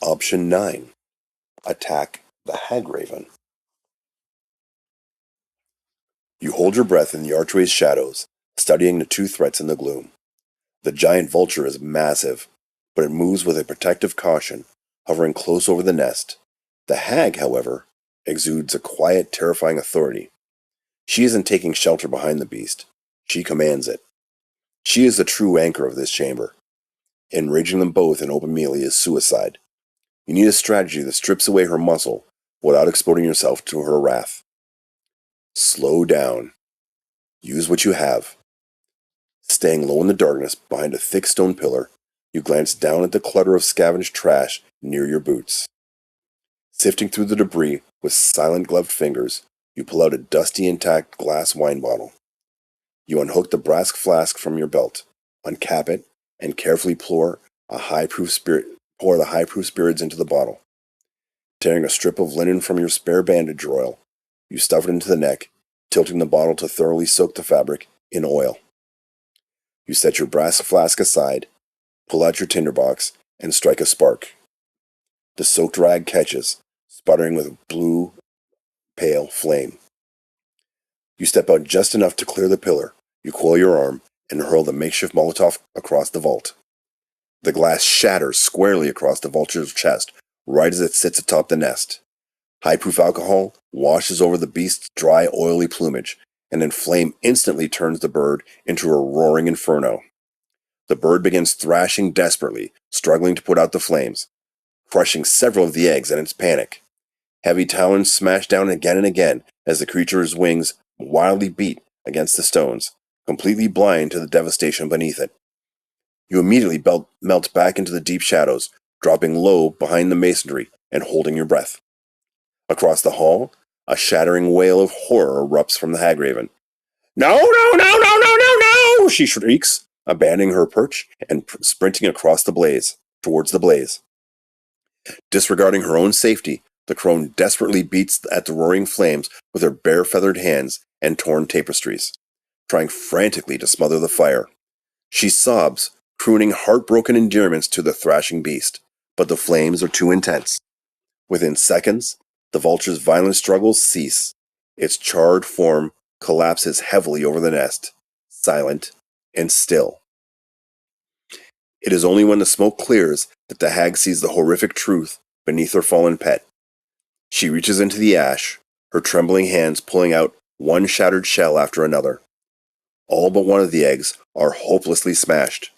Option 9. Attack the hagraven. You hold your breath in the archway's shadows, studying the two threats in the gloom. The giant vulture is massive, but it moves with a protective caution, hovering close over the nest. The hag, however, exudes a quiet, terrifying authority. She isn't taking shelter behind the beast. She commands it. She is the true anchor of this chamber. Enraging them both in open melee is suicide. You need a strategy that strips away her muscle without exposing yourself to her wrath. Slow down. Use what you have. Staying low in the darkness behind a thick stone pillar, you glance down at the clutter of scavenged trash near your boots. Sifting through the debris with silent gloved fingers, you pull out a dusty intact glass wine bottle. You unhook the brass flask from your belt, uncap it, and carefully pour the high-proof spirits into the bottle. Tearing a strip of linen from your spare bandage royal, you stuff it into the neck, tilting the bottle to thoroughly soak the fabric in oil. You set your brass flask aside, pull out your tinderbox, and strike a spark. The soaked rag catches, sputtering with blue, pale flame. You step out just enough to clear the pillar. You coil your arm and hurl the makeshift Molotov across the vault. The glass shatters squarely across the vulture's chest, right as it sits atop the nest. High-proof alcohol washes over the beast's dry, oily plumage, and then flame instantly turns the bird into a roaring inferno. The bird begins thrashing desperately, struggling to put out the flames, crushing several of the eggs in its panic. Heavy talons smash down again and again as the creature's wings wildly beat against the stones, completely blind to the devastation beneath it. You immediately melt back into the deep shadows, dropping low behind the masonry and holding your breath. Across the hall, a shattering wail of horror erupts from the hagraven. "No, no, no, no, no, no, no!" she shrieks, abandoning her perch and sprinting across towards the blaze. Disregarding her own safety, the crone desperately beats at the roaring flames with her bare feathered hands and torn tapestries, trying frantically to smother the fire. She sobs, crooning heartbroken endearments to the thrashing beast, but the flames are too intense. Within seconds, the vulture's violent struggles cease. Its charred form collapses heavily over the nest, silent and still. It is only when the smoke clears that the hag sees the horrific truth beneath her fallen pet. She reaches into the ash, her trembling hands pulling out one shattered shell after another. All but one of the eggs are hopelessly smashed.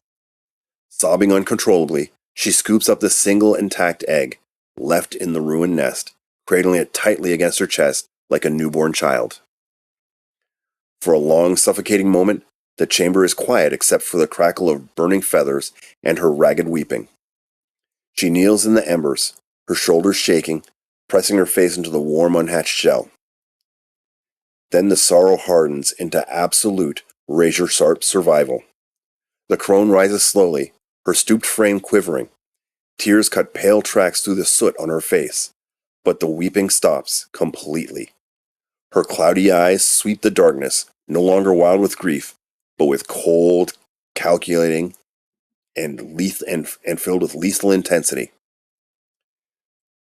Sobbing uncontrollably, she scoops up the single intact egg, left in the ruined nest, cradling it tightly against her chest like a newborn child. For a long, suffocating moment, the chamber is quiet except for the crackle of burning feathers and her ragged weeping. She kneels in the embers, her shoulders shaking, pressing her face into the warm, unhatched shell. Then the sorrow hardens into absolute, razor-sharp survival. The crone rises slowly, her stooped frame quivering. Tears cut pale tracks through the soot on her face, but the weeping stops completely. Her cloudy eyes sweep the darkness, no longer wild with grief, but with cold, calculating, and filled with lethal intensity.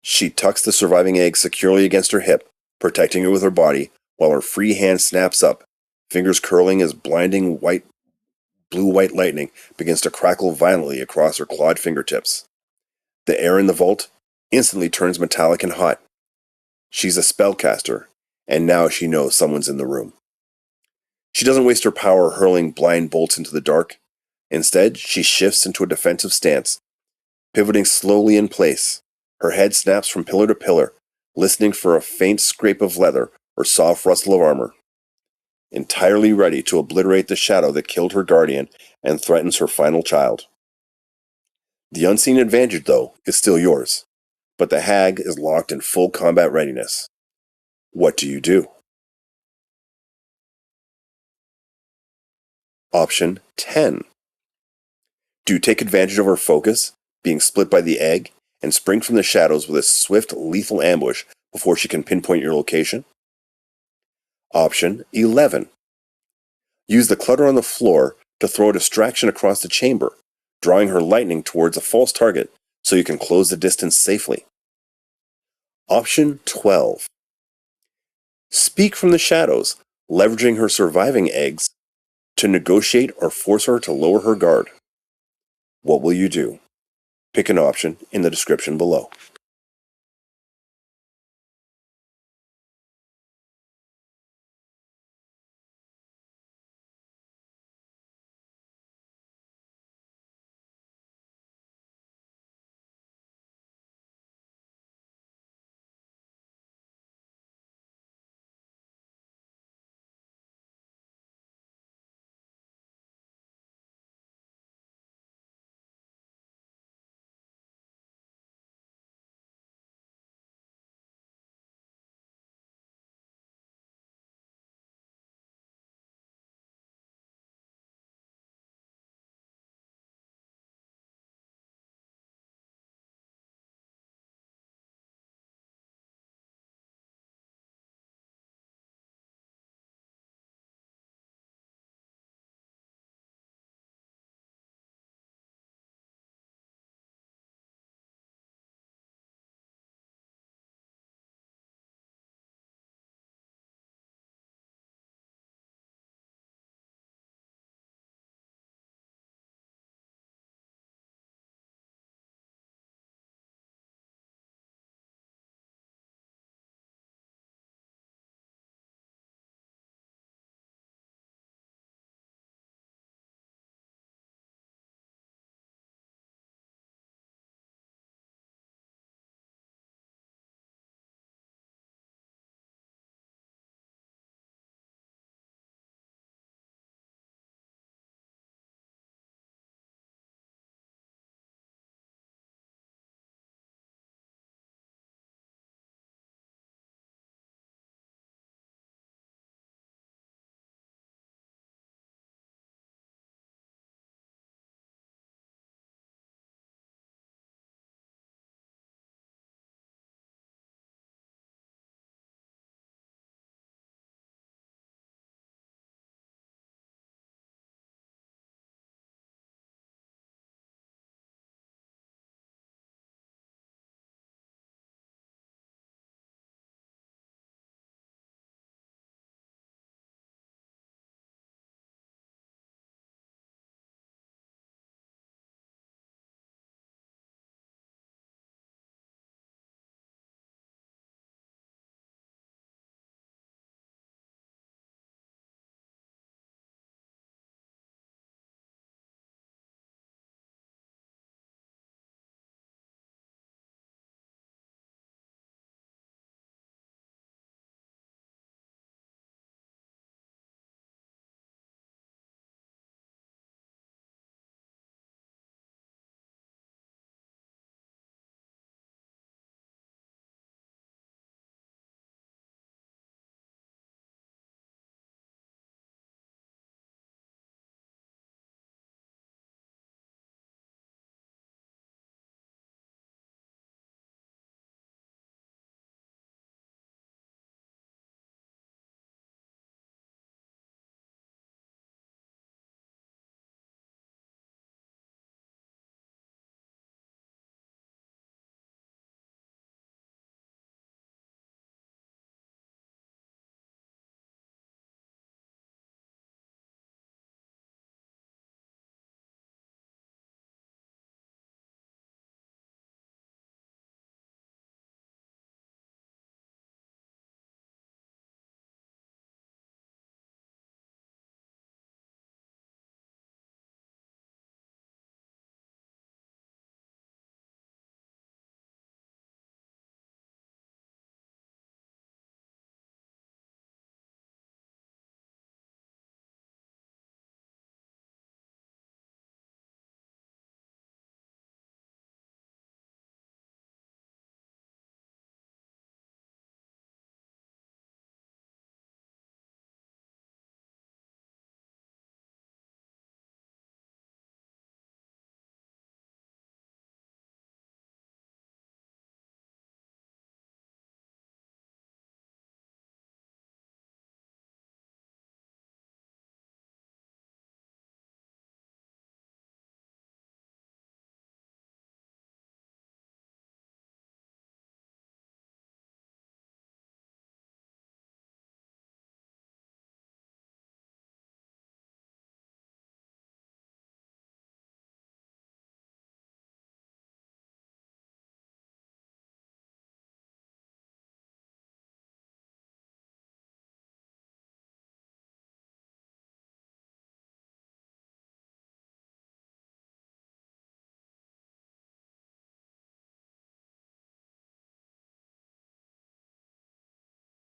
She tucks the surviving egg securely against her hip, protecting it with her body, while her free hand snaps up, fingers curling as blinding blue-white lightning begins to crackle violently across her clawed fingertips. The air in the vault instantly turns metallic and hot. She's a spellcaster, and now she knows someone's in the room. She doesn't waste her power hurling blind bolts into the dark. Instead, she shifts into a defensive stance, pivoting slowly in place. Her head snaps from pillar to pillar, listening for a faint scrape of leather or soft rustle of armor. Entirely ready to obliterate the shadow that killed her guardian and threatens her final child. The unseen advantage, though, is still yours, but the hag is locked in full combat readiness. What do you do? Option 10. Do you take advantage of her focus, being split by the egg, and spring from the shadows with a swift, lethal ambush before she can pinpoint your location? Option 11. Use the clutter on the floor to throw a distraction across the chamber, drawing her lightning towards a false target so you can close the distance safely. Option 12. Speak from the shadows, leveraging her surviving eggs to negotiate or force her to lower her guard. What will you do? Pick an option in the description below.